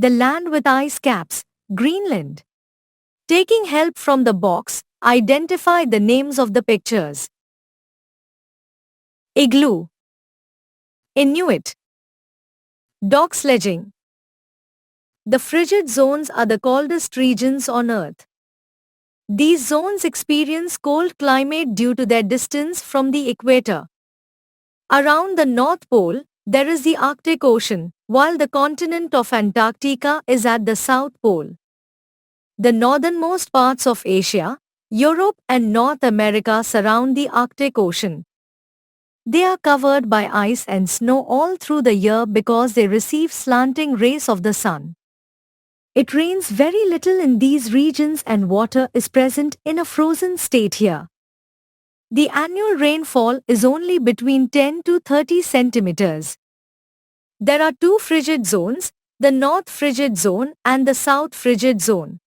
The land with ice caps, Greenland. Taking help from the box, identify the names of the pictures. Igloo, Inuit, dog sledging. The frigid zones are the coldest regions on Earth. These zones experience cold climate due to their distance from the equator. Around the North Pole, there is the Arctic Ocean, while the continent of Antarctica is at the South Pole. The northernmost parts of Asia, Europe and North America surround the Arctic Ocean. They are covered by ice and snow all through the year because they receive slanting rays of the sun. It rains very little in these regions and water is present in a frozen state here. The annual rainfall is only between 10 to 30 centimeters. There are two frigid zones, the North Frigid Zone and the South Frigid Zone.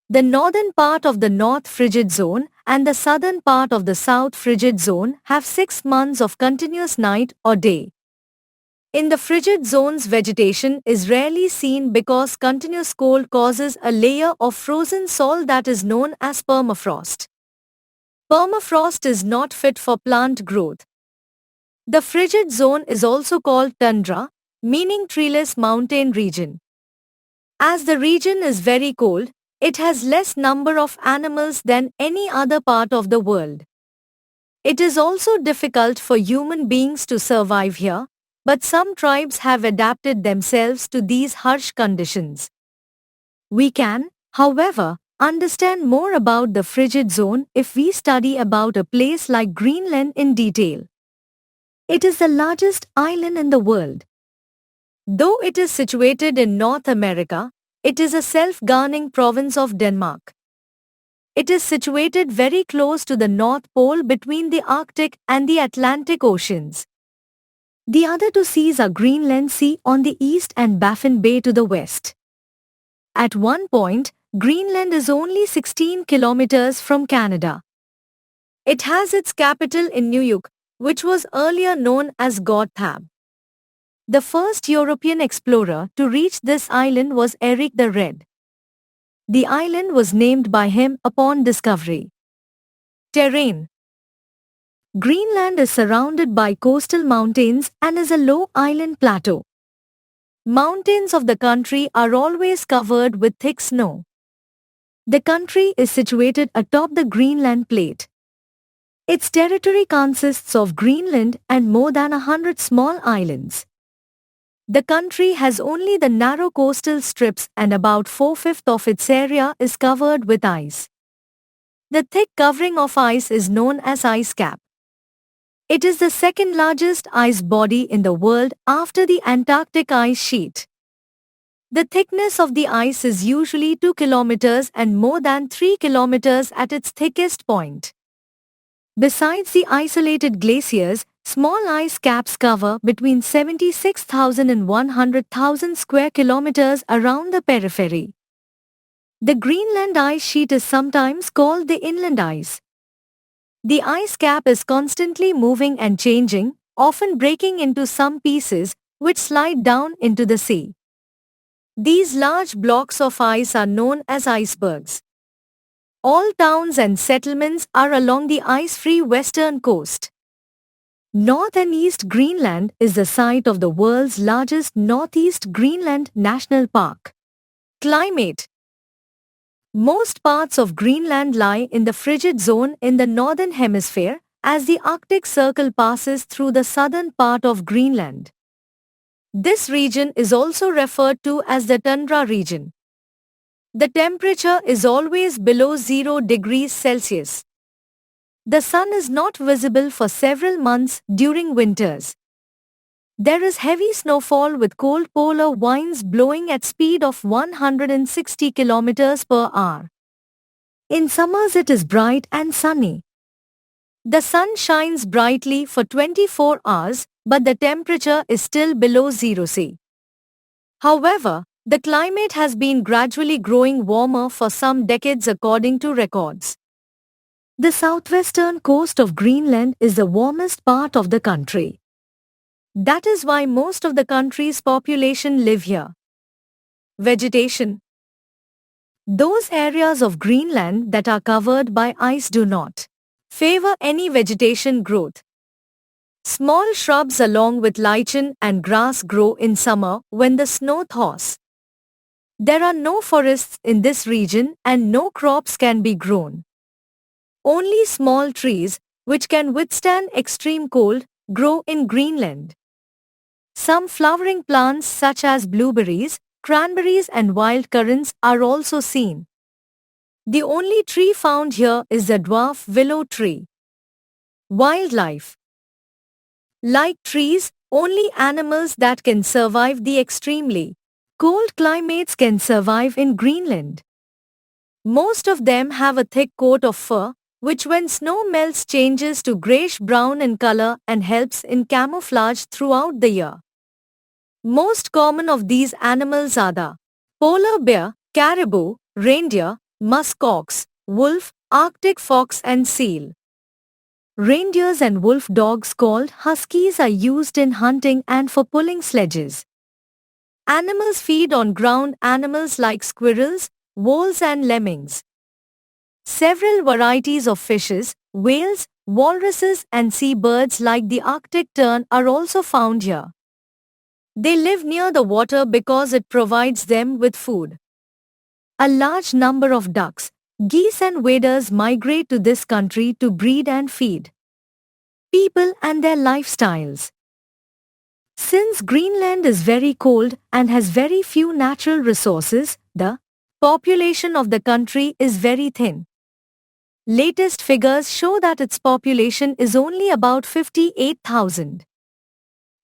The northern part of the North Frigid Zone and the southern part of the South Frigid Zone have 6 months of continuous night or day. In the frigid zones, vegetation is rarely seen because continuous cold causes a layer of frozen salt that is known as permafrost. Permafrost is not fit for plant growth. The frigid zone is also called tundra, meaning treeless mountain region. As the region is very cold, it has less number of animals than any other part of the world. It is also difficult for human beings to survive here, but some tribes have adapted themselves to these harsh conditions. We can, however, understand more about the frigid zone if we study about a place like Greenland in detail. It is the largest island in the world. Though it is situated in North America, it is a self-governing province of Denmark. It is situated very close to the North Pole between the Arctic and the Atlantic Oceans. The other two seas are Greenland Sea on the east and Baffin Bay to the west. At one point, Greenland is only 16 kilometers from Canada. It has its capital in Nuuk, which was earlier known as Gotthab. The first European explorer to reach this island was Eric the Red. The island was named by him upon discovery. Terrain. Greenland is surrounded by coastal mountains and is a low island plateau. Mountains of the country are always covered with thick snow. The country is situated atop the Greenland plate. Its territory consists of Greenland and more than 100 small islands. The country has only the narrow coastal strips and about 4/5 of its area is covered with ice. The thick covering of ice is known as ice cap. It is the second largest ice body in the world after the Antarctic ice sheet. The thickness of the ice is usually 2 kilometers and more than 3 kilometers at its thickest point. Besides the isolated glaciers, small ice caps cover between 76,000 and 100,000 square kilometers around the periphery. The Greenland ice sheet is sometimes called the inland ice. The ice cap is constantly moving and changing, often breaking into some pieces, which slide down into the sea. These large blocks of ice are known as icebergs. All towns and settlements are along the ice-free western coast. North and East Greenland is the site of the world's largest Northeast Greenland National Park. Climate. Most parts of Greenland lie in the frigid zone in the northern hemisphere, as the Arctic Circle passes through the southern part of Greenland. This region is also referred to as the tundra region. The temperature is always below 0 degrees Celsius. The sun is not visible for several months during winters. There is heavy snowfall with cold polar winds blowing at speed of 160 kilometers per hour. In summers it is bright and sunny. The sun shines brightly for 24 hours, but the temperature is still below 0 C. However, the climate has been gradually growing warmer for some decades according to records. The southwestern coast of Greenland is the warmest part of the country. That is why most of the country's population live here. Vegetation. Those areas of Greenland that are covered by ice do not favor any vegetation growth. Small shrubs along with lichen and grass grow in summer when the snow thaws. There are no forests in this region and no crops can be grown. Only small trees, which can withstand extreme cold, grow in Greenland. Some flowering plants such as blueberries, cranberries and wild currants are also seen. The only tree found here is the dwarf willow tree. Wildlife. Like trees, only animals that can survive the extremely cold climates can survive in Greenland. Most of them have a thick coat of fur, which when snow melts changes to grayish-brown in color and helps in camouflage throughout the year. Most common of these animals are the polar bear, caribou, reindeer, musk ox, wolf, Arctic fox and seal. Reindeers and wolf dogs called huskies are used in hunting and for pulling sledges. Animals feed on ground animals like squirrels, voles and lemmings. Several varieties of fishes, whales, walruses and seabirds like the Arctic tern are also found here. They live near the water because it provides them with food. A large number of ducks, geese and waders migrate to this country to breed and feed. People and their lifestyles. Since Greenland is very cold and has very few natural resources, the population of the country is very thin. Latest figures show that its population is only about 58,000.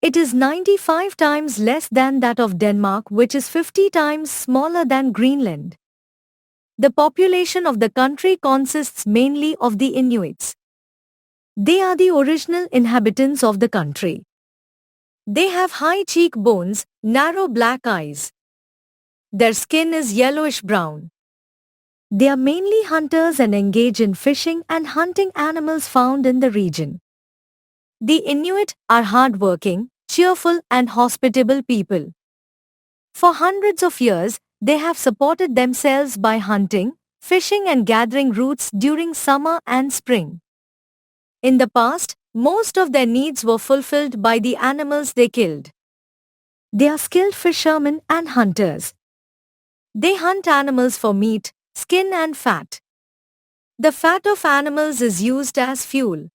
It is 95 times less than that of Denmark, which is 50 times smaller than Greenland. The population of the country consists mainly of the Inuits. They are the original inhabitants of the country. They have high cheekbones, narrow black eyes. Their skin is yellowish-brown. They are mainly hunters and engage in fishing and hunting animals found in the region. The Inuit are hardworking, cheerful and hospitable people. For hundreds of years, they have supported themselves by hunting, fishing and gathering roots during summer and spring. In the past, most of their needs were fulfilled by the animals they killed. They are skilled fishermen and hunters. They hunt animals for meat, skin and fat. The fat of animals is used as fuel.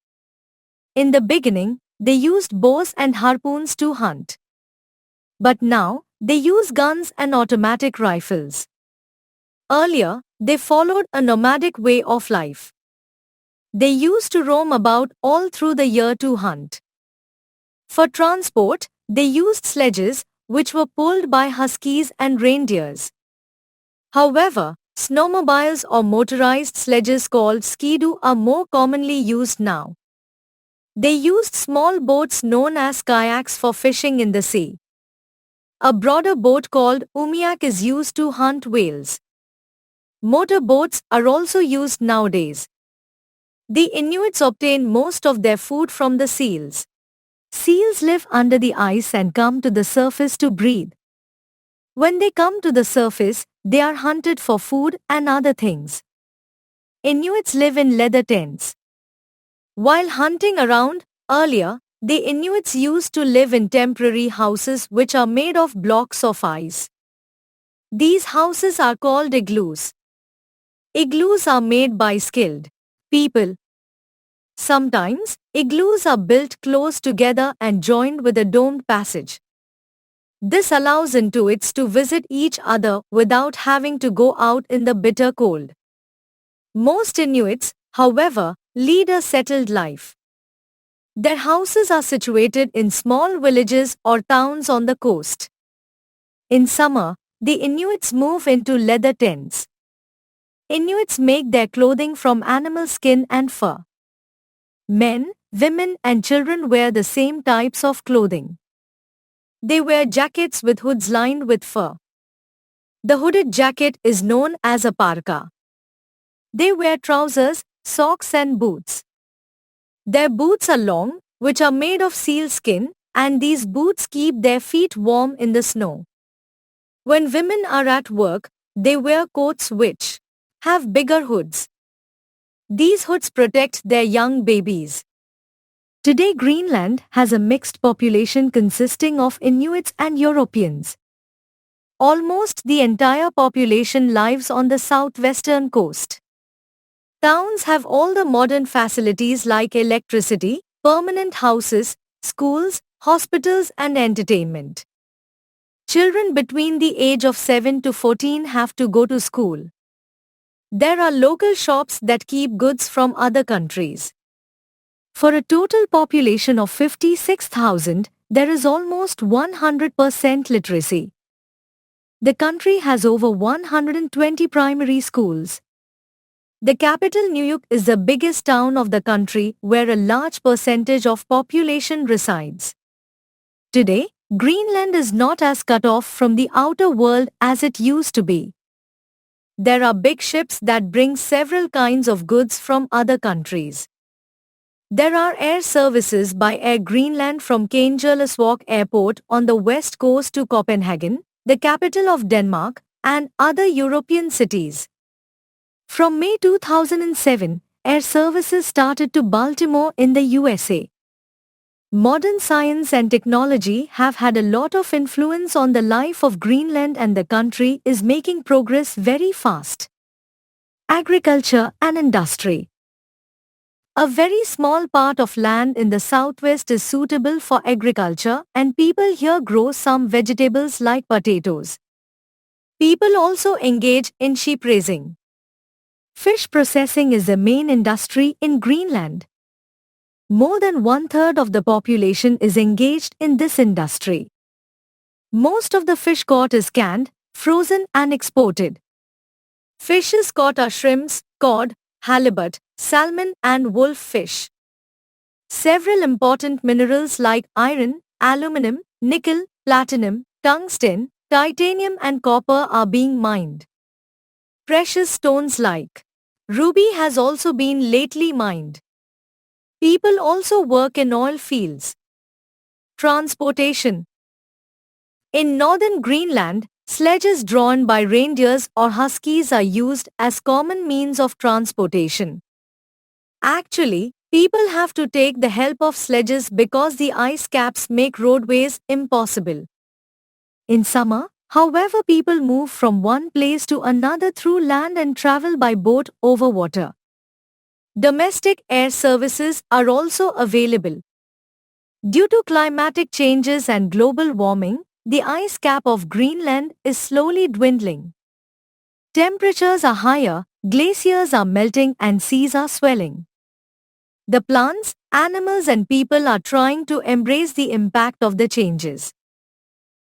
In the beginning, they used bows and harpoons to hunt. But now, they use guns and automatic rifles. Earlier, they followed a nomadic way of life. They used to roam about all through the year to hunt. For transport, they used sledges, which were pulled by huskies and reindeers. However, snowmobiles or motorized sledges called skidoo are more commonly used now. They used small boats known as kayaks for fishing in the sea. A broader boat called umiak is used to hunt whales. Motor boats are also used nowadays. The Inuits obtain most of their food from the seals. Seals live under the ice and come to the surface to breathe. When they come to the surface, they are hunted for food and other things. Inuits live in leather tents. While hunting around, earlier, the Inuits used to live in temporary houses which are made of blocks of ice. These houses are called igloos. Igloos are made by skilled people. Sometimes, igloos are built close together and joined with a domed passage. This allows Inuits to visit each other without having to go out in the bitter cold. Most Inuits, however, lead a settled life. Their houses are situated in small villages or towns on the coast. In summer, the Inuits move into leather tents. Inuits make their clothing from animal skin and fur. Men, women and children wear the same types of clothing. They wear jackets with hoods lined with fur. The hooded jacket is known as a parka. They wear trousers, socks and boots. Their boots are long, which are made of seal skin, and these boots keep their feet warm in the snow. When women are at work, they wear coats which have bigger hoods. These hoods protect their young babies. Today Greenland has a mixed population consisting of Inuits and Europeans. Almost the entire population lives on the southwestern coast. Towns have all the modern facilities like electricity, permanent houses, schools, hospitals and entertainment. Children between the age of 7 to 14 have to go to school. There are local shops that keep goods from other countries. For a total population of 56,000, there is almost 100% literacy. The country has over 120 primary schools. The capital New York is the biggest town of the country where a large percentage of population resides. Today, Greenland is not as cut off from the outer world as it used to be. There are big ships that bring several kinds of goods from other countries. There are air services by Air Greenland from Kangerlussuaq Airport on the west coast to Copenhagen, the capital of Denmark, and other European cities. From May 2007, air services started to Baltimore in the USA. Modern science and technology have had a lot of influence on the life of Greenland and the country is making progress very fast. Agriculture and industry. A very small part of land in the southwest is suitable for agriculture and people here grow some vegetables like potatoes. People also engage in sheep raising. Fish processing is the main industry in Greenland. More than one-third of the population is engaged in this industry. Most of the fish caught is canned, frozen and exported. Fishes caught are shrimps, cod, halibut, salmon and wolf fish. Several important minerals like iron, aluminum, nickel, platinum, tungsten, titanium and copper are being mined. Precious stones like ruby has also been lately mined. People also work in oil fields. Transportation. In northern Greenland, sledges drawn by reindeers or huskies are used as common means of transportation. Actually, people have to take the help of sledges because the ice caps make roadways impossible. In summer, however, people move from one place to another through land and travel by boat over water. Domestic air services are also available. Due to climatic changes and global warming, the ice cap of Greenland is slowly dwindling. Temperatures are higher, glaciers are melting and seas are swelling. The plants, animals and people are trying to embrace the impact of the changes.